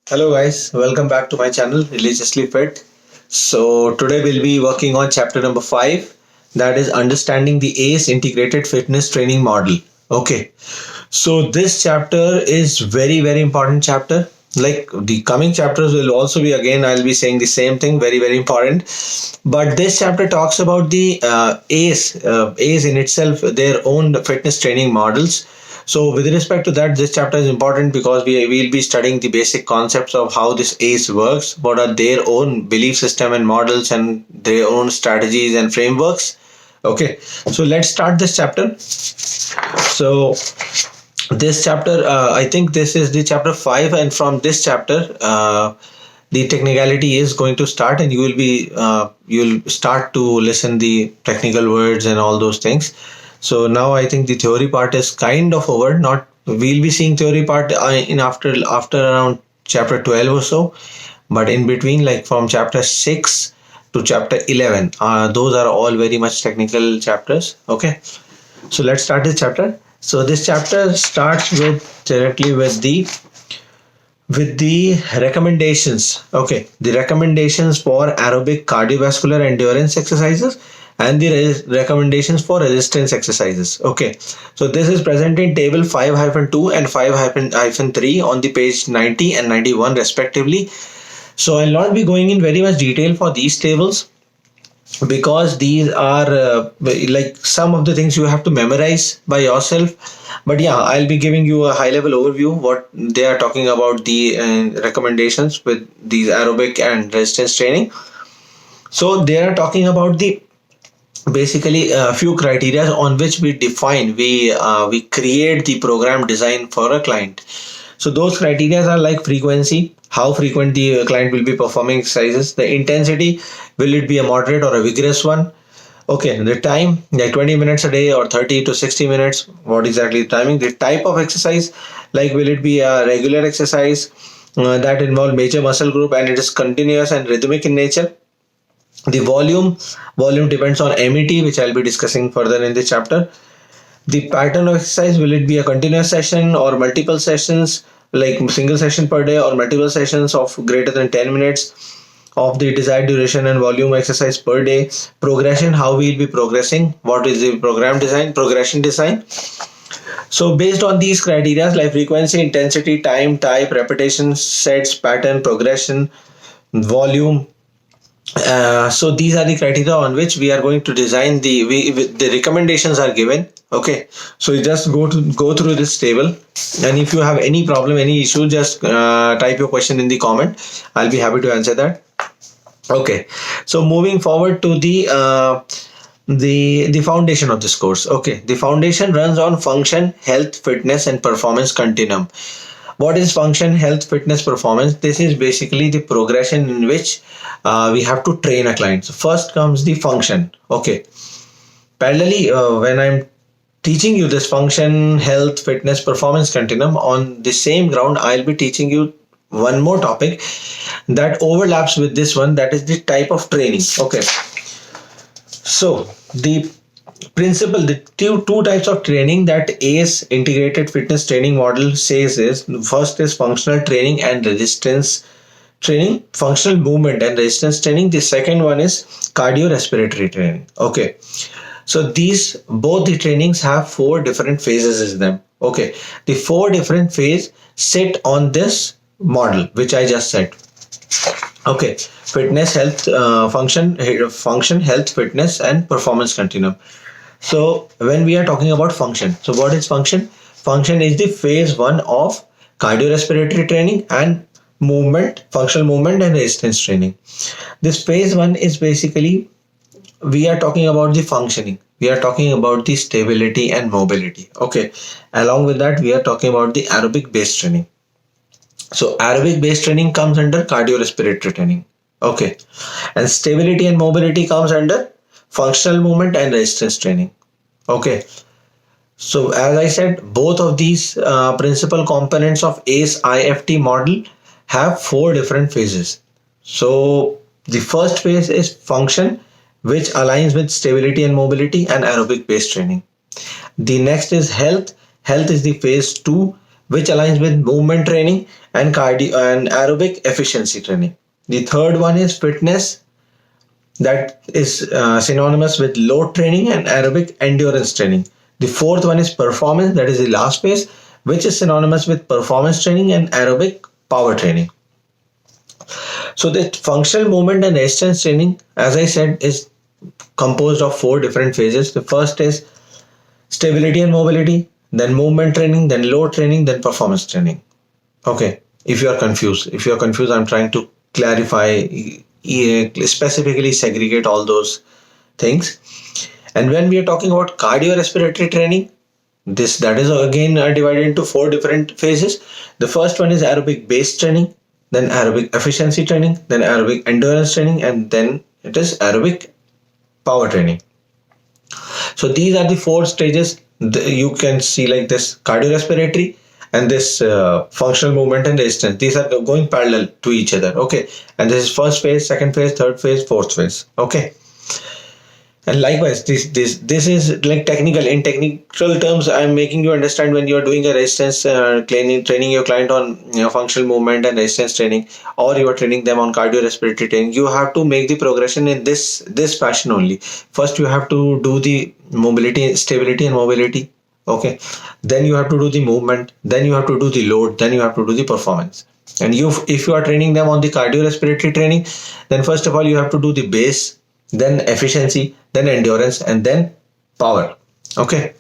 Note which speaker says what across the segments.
Speaker 1: Hello guys, welcome back to my channel Religiously Fit. So today we'll be working on chapter number 5, that is understanding the ACE integrated fitness training model. Okay. So this chapter is very important chapter. Like the coming chapters will also be, again I'll be saying the same thing, very important. But this chapter talks about the ACE in itself, their own fitness training models. So with respect to that, this chapter is important because we will be studying the basic concepts of how this ACE works, what are their own belief system and models and their own strategies and frameworks. Okay, so let's start this chapter. So this chapter, I think this is the chapter 5, and from this chapter, the technicality is going to start, and you'll start to listen the technical words and all those things. So now I think the theory part is kind of over. Not we'll be seeing theory part in after around chapter 12 or so, but in between, like from chapter 6 to chapter 11, those are all very much technical chapters. Okay, so let's start this chapter. So this chapter starts directly with the recommendations. Okay, the recommendations for aerobic cardiovascular endurance exercises and the recommendations for resistance exercises. Okay, so this is present in table 5-2 and 5-3 on the page 90 and 91 respectively. So I'll not be going in very much detail for these tables, because these are like some of the things you have to memorize by yourself. But yeah, I'll be giving you a high level overview what they are talking about, the recommendations with these aerobic and resistance training. So they are talking about the basically a few criteria on which we create the program design for a client. So those criteria are like frequency, how frequent the client will be performing exercises, the intensity, will it be a moderate or a vigorous one, okay, the time, like 20 minutes a day or 30 to 60 minutes, what exactly the timing, the type of exercise, like will it be a regular exercise that involve major muscle group and it is continuous and rhythmic in nature. The volume depends on MET, which I'll be discussing further in this chapter. The pattern of exercise, will it be a continuous session or multiple sessions, like single session per day or multiple sessions of greater than 10 minutes of the desired duration and volume exercise per day. Progression, how we will be progressing, what is the progression design. So based on these criteria like frequency, intensity, time, type, repetition, sets, pattern, progression, volume, so these are the criteria on which we are going to design the recommendations are given. Okay, so you just go through this table, and if you have any problem, any issue, just type your question in the comment. I'll be happy to answer that. Okay, so moving forward to the foundation of this course. Okay, the foundation runs on function, health, fitness and performance continuum. What is function, health, fitness, performance? This is basically the progression in which we have to train a client. So first comes the function. Okay, parallelly, when I'm teaching you this function, health, fitness, performance continuum, on the same ground I'll be teaching you one more topic that overlaps with this one, that is the type of training. Okay, so the two types of training that ACE integrated fitness training model says is, first is functional training and resistance training, functional movement and resistance training. The second one is cardiorespiratory training. Okay, so these both the trainings have 4 different phases in them. Okay, the 4 different phases sit on this model which I just said. Okay, fitness, health, function, health, fitness and performance continuum. So when we are talking about function, so what is function? Function is the phase 1 of cardiorespiratory training and movement, functional movement and resistance training. This phase 1 is basically, we are talking about the functioning, we are talking about the stability and mobility. Okay, along with that we are talking about the aerobic based training. So aerobic based training comes under cardiorespiratory training. Okay, and stability and mobility comes under functional movement and resistance training. Okay, so as I said, both of these principal components of ACE IFT model have 4 different phases. So the first phase is function, which aligns with stability and mobility and aerobic based training. The next is health. Health is the phase 2, which aligns with movement training and cardio and aerobic efficiency training. The third one is fitness, that is synonymous with load training and aerobic endurance training. The fourth one is performance, that is the last phase, which is synonymous with performance training and aerobic power training. So the functional movement and resistance training, as I said, is composed of four different phases. The first is stability and mobility, then movement training, then load training, then performance training. Okay, if you are confused, I'm trying to clarify, specifically segregate all those things. And when we are talking about cardiorespiratory training, this that is again divided into four different phases. The first one is aerobic based training, then aerobic efficiency training, then aerobic endurance training, and then it is aerobic power training. So these are the four stages. You can see like this cardiorespiratory and this functional movement and resistance. These are going parallel to each other. Okay, and this is first phase, second phase, third phase, fourth phase. Okay. And likewise, this is like technical. In technical terms, I'm making you understand when you are doing a resistance training your client on functional movement and resistance training, or you are training them on cardiorespiratory training. You have to make the progression in this fashion only. First, you have to do the mobility, stability, and mobility. Okay, then you have to do the movement. Then you have to do the load. Then you have to do the performance. And if you are training them on the cardiorespiratory training, then first of all you have to do the base, then efficiency, then endurance, and then power. Okay.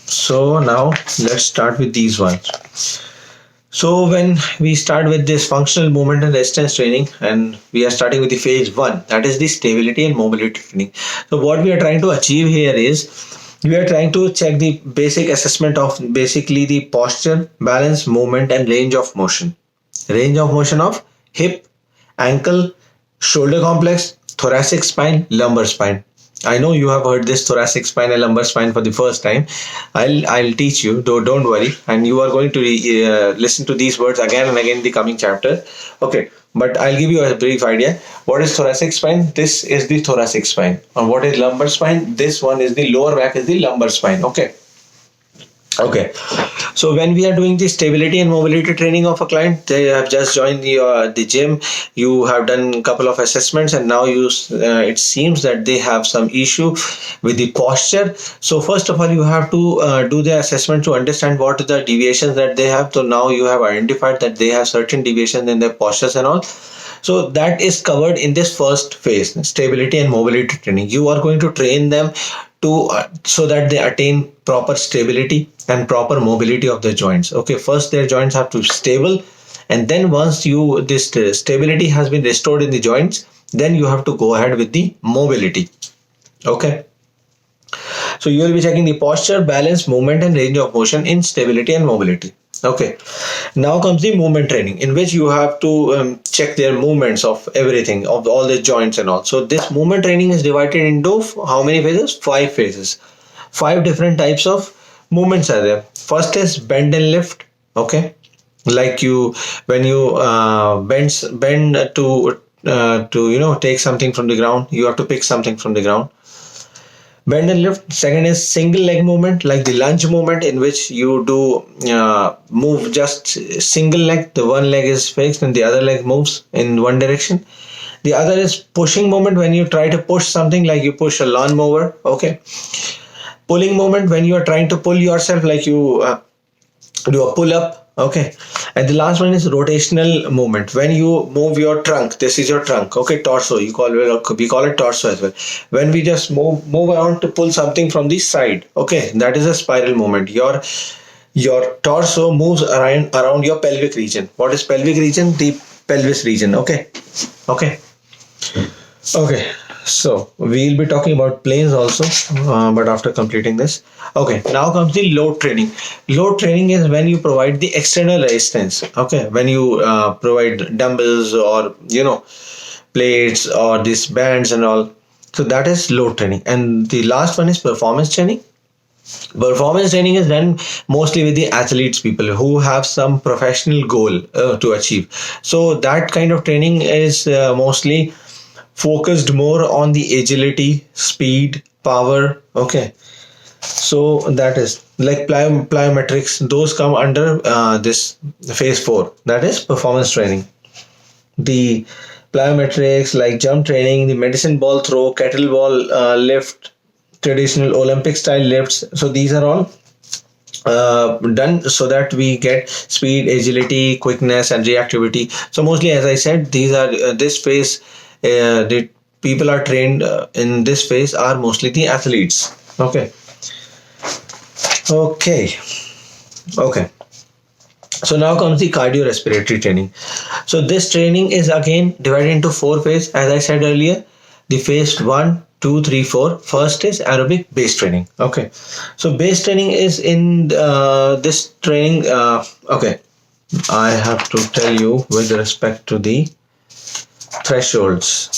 Speaker 1: So now let's start with these ones. So when we start with this functional movement and resistance training, and we are starting with the phase 1, that is the stability and mobility training. So what we are trying to achieve here is we are trying to check the basic assessment of basically the posture, balance, movement, and range of motion. Range of motion of hip, ankle, shoulder complex, thoracic spine, lumbar spine. I know you have heard this thoracic spine and lumbar spine for the first time. I'll teach you. Don't worry, and you are going to listen to these words again and again in the coming chapter. Okay, but I'll give you a brief idea. What is thoracic spine? This is the thoracic spine. And what is lumbar spine? This one is the lower back is the lumbar spine. Okay, so when we are doing the stability and mobility training of a client, they have just joined the gym, you have done a couple of assessments, and now it seems that they have some issue with the posture. So first of all, you have to do the assessment to understand what are the deviations that they have. So now you have identified that they have certain deviations in their postures and all. So that is covered in this first phase, stability and mobility training. You are going to train them to so that they attain proper stability and proper mobility of their joints. Okay, first their joints have to be stable, and then once this stability has been restored in the joints, then you have to go ahead with the mobility. Okay, so you will be checking the posture, balance, movement, and range of motion in stability and mobility. Okay, now comes the movement training, in which you have to check their movements of everything, of all the joints and all. So this movement training is divided into how many phases? 5 phases. 5 different types of movements are there. First is bend and lift. Okay, like when you bend to take something from the ground, you have to pick something from the ground. Bend and lift. Second is single leg movement, like the lunge movement, in which you do move just single leg. The one leg is fixed and the other leg moves in one direction. The other is pushing movement, when you try to push something, like you push a lawnmower. Okay. Pulling movement, when you are trying to pull yourself, like you do a pull up. Okay, and the last one is rotational movement, when you move your trunk. This is your trunk. Okay, torso. We call it torso as well. When we just move around to pull something from the side. Okay, that is a spiral movement. Your torso moves around your pelvic region. What is pelvic region? The pelvis region. Okay. So we'll be talking about planes also, but after completing this. Okay, now comes the load training. Load training is when you provide the external resistance. Okay, when you provide dumbbells or plates or these bands and all. So that is load training. And the last one is performance training. Performance training is done mostly with the athletes, people who have some professional goal to achieve. So that kind of training is mostly focused more on the agility, speed, power. Okay, so that is like plyometrics, those come under this phase 4, that is performance training. The plyometrics like jump training, the medicine ball throw, kettlebell lift, traditional Olympic style lifts. So these are all done so that we get speed, agility, quickness, and reactivity. So mostly, as I said, these are this phase. The people are trained in this phase are mostly the athletes. Okay. Okay. Okay. So now comes the cardiorespiratory training. So this training is again divided into 4 phases. As I said earlier, the phase 1, 2, 3, 4. First is aerobic base training. Okay. So base training is in this training. Okay. I have to tell you with respect to the thresholds.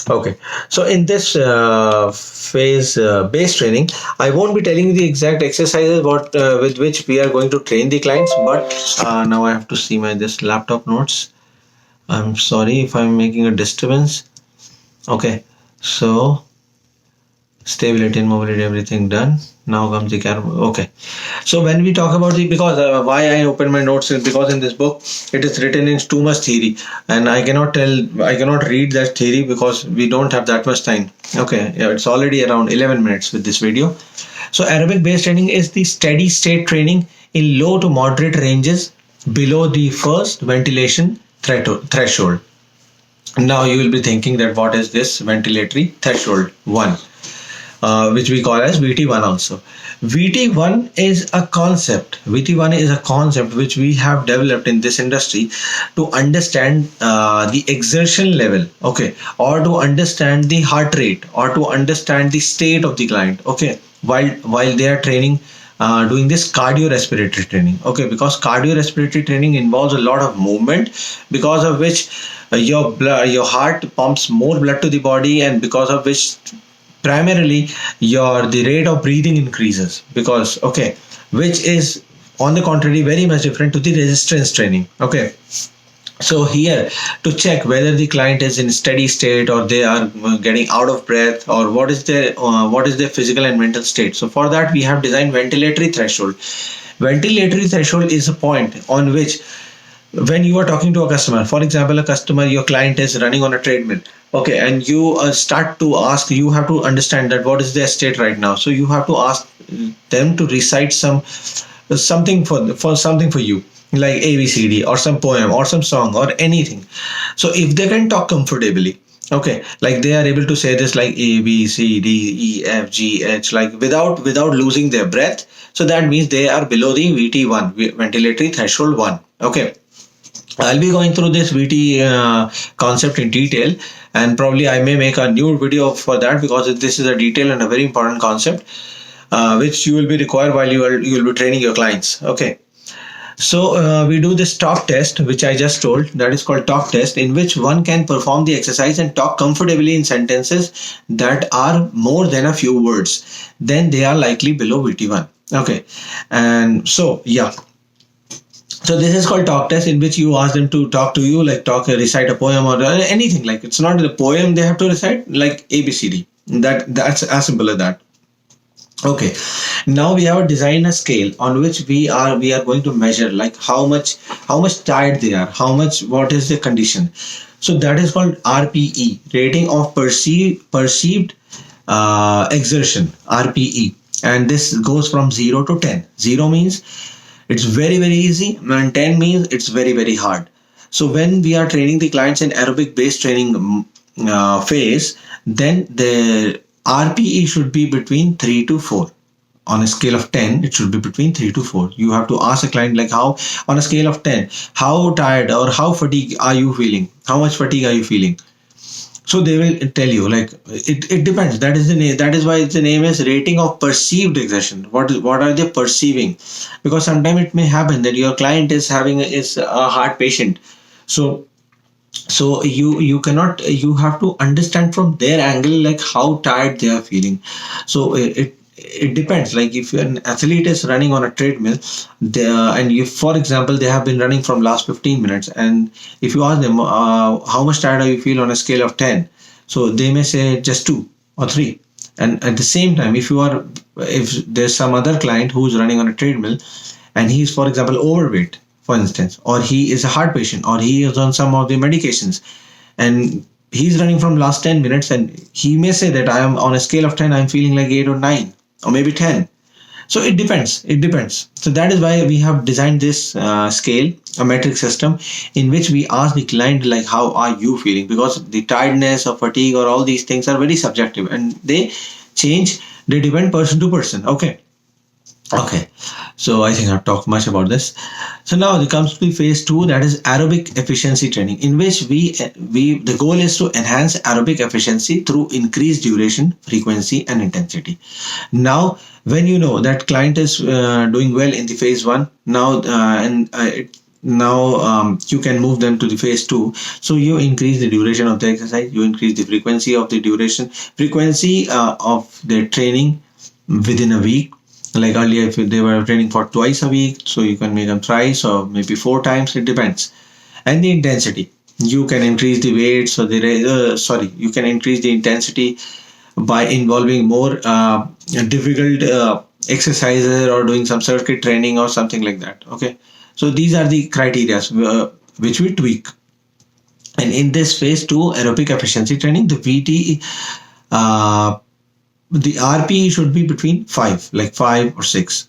Speaker 1: Okay, so in this phase based training, I won't be telling you the exact exercises what with which we are going to train the clients, but now I have to see my this laptop notes. I'm sorry if I'm making a disturbance. Okay, so stability and mobility, everything done. Now comes the camera. Okay, so when we talk about the, because why I opened my notes is because in this book it is written in too much theory, and I cannot read that theory because we don't have that much time. Okay, yeah, it's already around 11 minutes with this video. So aerobic based training is the steady state training in low to moderate ranges below the first ventilation threshold. Now you will be thinking that what is this ventilatory threshold 1, which we call as VT1 also. VT1 is a concept. VT1 is a concept which we have developed in this industry to understand the exertion level, okay, or to understand the heart rate, or to understand the state of the client, okay, while they are training, doing this cardiorespiratory training, okay, because cardiorespiratory training involves a lot of movement, because of which your heart pumps more blood to the body, and because of which primarily the rate of breathing increases, because okay, which is on the contrary very much different to the resistance training. Okay, so here, to check whether the client is in steady state or they are getting out of breath, or what is their physical and mental state, so for that we have designed ventilatory threshold. Ventilatory threshold is a point on which, when you are talking to a customer, for example, your client is running on a treadmill, okay, and you start to ask, you have to understand that what is their state right now, so you have to ask them to recite something for you, like ABCD or some poem or some song or anything. So if they can talk comfortably, okay, like they are able to say this like A B C D E F G H, like without losing their breath, so that means they are below the VT1, ventilatory threshold 1. Okay, I'll be going through this VT concept in detail, and probably I may make a new video for that, because this is a detail and a very important concept which you will be required while you will be training your clients. Okay, so we do this talk test, which I just told, that is called talk test, in which one can perform the exercise and talk comfortably in sentences that are more than a few words. Then they are likely below VT1. Okay, and so yeah. So this is called talk test, in which you ask them to talk to you, like recite a poem or anything. Like it's not the poem they have to recite, like ABCD. That's as simple as that. Okay, now we have designed a scale on which we are going to measure like how much tired they are, what is the condition. So that is called RPE, rating of perceived exertion, RPE, and this goes from 0 to 10. 0 means it's very very easy, and 10 means it's very very hard. So when we are training the clients in aerobic based training phase, then the RPE should be between 3 to 4. On a scale of 10, it should be between 3 to 4. You have to ask a client like, how, on a scale of 10, how tired or how fatigued are you feeling? How much fatigue are you feeling? So they will tell you, like it depends. That is why the name is rating of perceived exertion. What are they perceiving? Because sometimes it may happen that your client is a heart patient. So you have to understand from their angle like how tired they are feeling. So it depends. Like if an athlete is running on a treadmill, and if, for example, they have been running from last 15 minutes, and if you ask them how much tired are you feel on a scale of 10, so they may say just 2 or 3, And at the same time, if there's some other client who's running on a treadmill and he's, for example, overweight, for instance, or he is a heart patient, or he is on some of the medications, and he's running from last 10 minutes, and he may say that I am on a scale of 10, I'm feeling like 8 or 9 or maybe 10. So it depends. So that is why we have designed this scale, a metric system, in which we ask the client like, how are you feeling? Because the tiredness or fatigue or all these things are very subjective, and they depend person to person. Okay, so I think I've talked much about this. So now it comes to the phase two, that is aerobic efficiency training, in which we the goal is to enhance aerobic efficiency through increased duration, frequency, and intensity. Now, when you know that client is doing well in the phase one, now you can move them to the phase two. So you increase the duration of the exercise, you increase the frequency of their training within a week. Like earlier, if they were training for twice a week, so you can make them thrice or maybe 4 times. It depends. And the intensity, you can increase the weight. So you can increase the intensity by involving more difficult exercises or doing some circuit training or something like that. Okay, so these are the criteria which we tweak. And in this phase two aerobic efficiency training, the RPE should be between 5, like 5 or 6.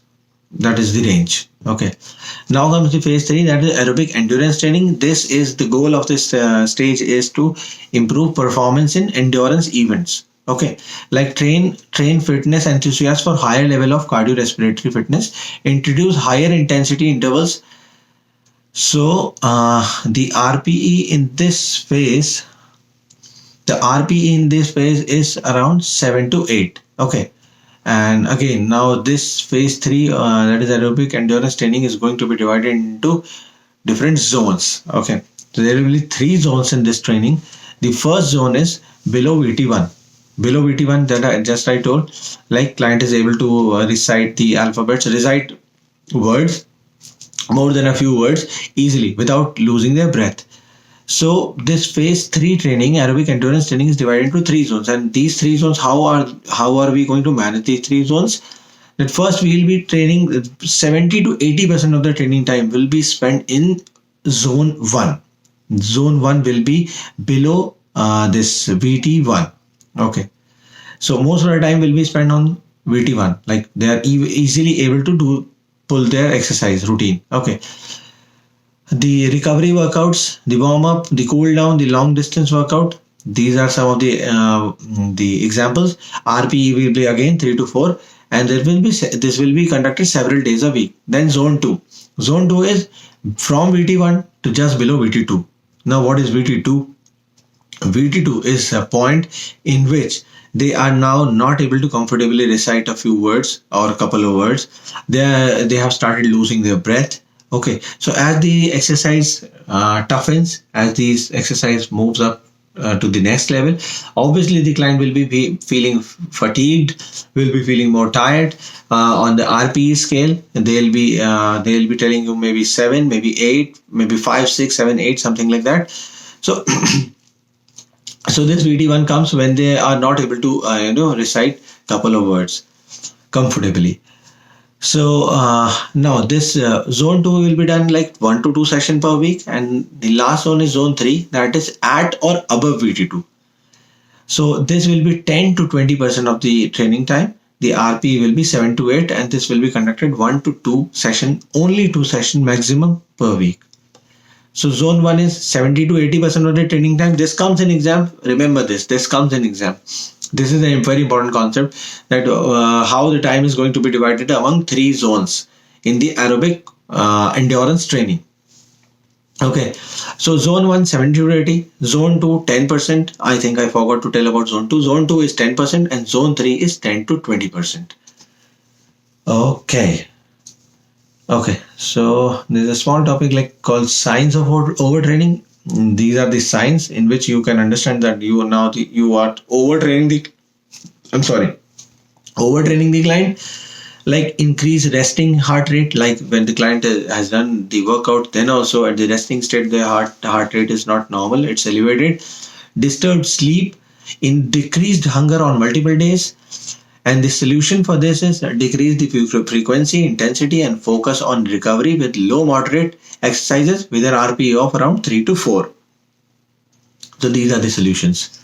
Speaker 1: That is the range. Okay. Now comes the phase 3, that is aerobic endurance training. This is the goal of this stage, is to improve performance in endurance events. Okay. Like train fitness enthusiasts for higher level of cardiorespiratory fitness, introduce higher intensity intervals. So the RPE in this phase is around 7 to 8. Okay. And again, now this phase 3, that is aerobic endurance training, is going to be divided into different zones. Okay. So there will be 3 zones in this training. The first zone is below VT1. Below VT1, that I told, like client is able to recite words, more than a few words easily without losing their breath. So this phase 3 training, aerobic endurance training, is divided into 3 zones. And these 3 zones, how are we going to manage these 3 zones? At first, we will be training 70 to 80% of the training time will be spent in zone 1. Zone 1 will be below this VT1. Okay. So most of the time will be spent on VT1. Like they are easily able to pull their exercise routine. Okay. The recovery workouts, the warm up, the cool down, the long distance workout. These are some of the examples. RPE will be again 3 to 4, and this will be conducted several days a week. Then zone 2. Zone 2 is from VT1 to just below VT2. Now what is VT2? VT2 is a point in which they are now not able to comfortably recite a few words or a couple of words. They have started losing their breath. Okay, so as the exercise toughens, as the exercise moves up to the next level, obviously the client will be feeling fatigued, will be feeling more tired. On the RPE scale, they'll be telling you maybe 7, maybe 8, maybe 5, 6, 7, 8, something like that. So so this VT1 comes when they are not able to recite couple of words comfortably. So now this zone 2 will be done like 1 to 2 sessions per week, and the last one is zone 3, that is at or above VT2. So this will be 10 to 20% of the training time. The RP will be 7 to 8, and this will be conducted 1 to 2 sessions, only 2 sessions maximum per week. So zone 1 is 70 to 80% of the training time. This comes in exam. Remember this comes in exam. This is a very important concept, that how the time is going to be divided among 3 zones in the aerobic endurance training. Okay, so zone 1 70 to 80, zone 2 10%. I think I forgot to tell about zone 2. Zone 2 is 10%, and zone 3 is 10 to 20%. Okay, so there's a small topic called signs of overtraining. These are the signs in which you can understand that you are overtraining the client. Like increased resting heart rate, like when the client has done the workout, then also at the resting state the heart rate is not normal, it's elevated. Disturbed sleep, in decreased hunger on multiple days, And the solution for this is decrease the frequency, intensity, and focus on recovery with low moderate exercises with an RPE of around 3 to 4. So these are the solutions.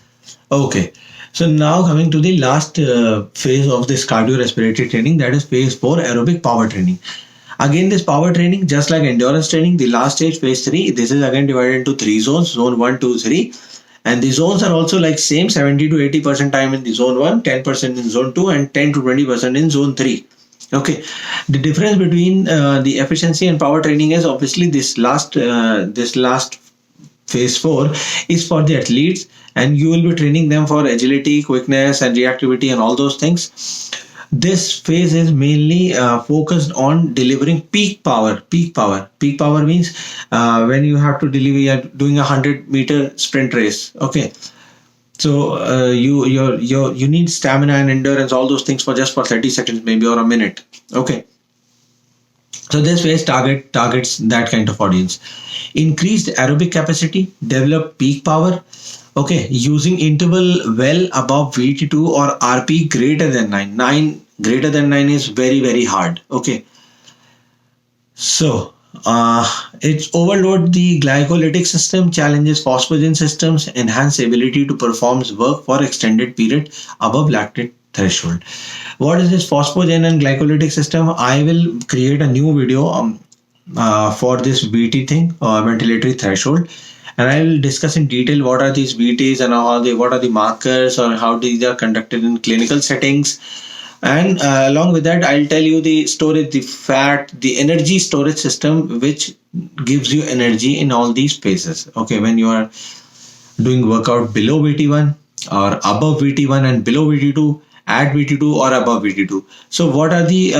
Speaker 1: Okay. So now coming to the last phase of this cardiorespiratory training, that is phase 4, aerobic power training. Again, this power training, just like endurance training, the last stage, phase 3, this is again divided into 3 zones, zone 1, 2, 3. And the zones are also like same, 70 to 80% time in the zone 1, 10% in zone 2, and 10 to 20% in zone 3. Okay, the difference between the efficiency and power training is obviously this last phase 4 is for the athletes, and you will be training them for agility, quickness, and reactivity, and all those things. This phase is mainly focused on delivering peak power. Peak power means when you have to deliver, you are doing a 100-meter sprint race. Okay, so you need stamina and endurance, all those things, for just for 30 seconds maybe, or a minute. Okay, so this phase targets that kind of audience. Increased aerobic capacity, develop peak power. Okay, using interval well above VT2 or RP greater than 9. 9 greater than 9 is very, very hard. Okay, so it's overload the glycolytic system, challenges phosphagen systems, enhance ability to perform work for extended period above lactate threshold. What is this phosphagen and glycolytic system? I will create a new video for this VT thing, ventilatory threshold, and I will discuss in detail what are these VTs and what are the markers, or how these are conducted in clinical settings. And along with that, I'll tell you the storage, the fat, the energy storage system, which gives you energy in all these phases. Okay, when you are doing workout below VT1 or above VT1 and below VT2, at VT2 or above VT2. So what are the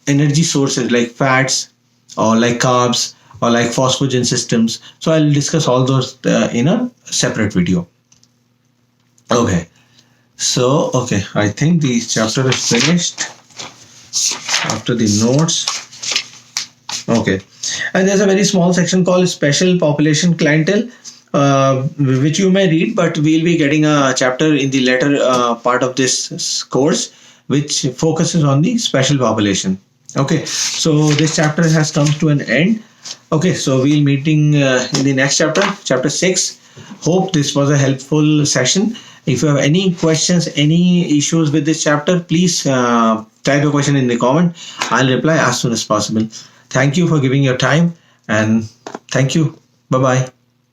Speaker 1: energy sources like fats or like carbs or like phosphagen systems? So I'll discuss all those in a separate video. Okay. So, okay, I think the chapter is finished after the notes. Okay, and there's a very small section called special population clientele, which you may read, but we'll be getting a chapter in the later part of this course, which focuses on the special population. Okay, so this chapter has come to an end. Okay, so we'll meeting in the next chapter, chapter 6. Hope this was a helpful session. If you have any questions, any issues with this chapter, please type a question in the comment. I'll reply as soon as possible. Thank you for giving your time, and thank you. Bye-bye.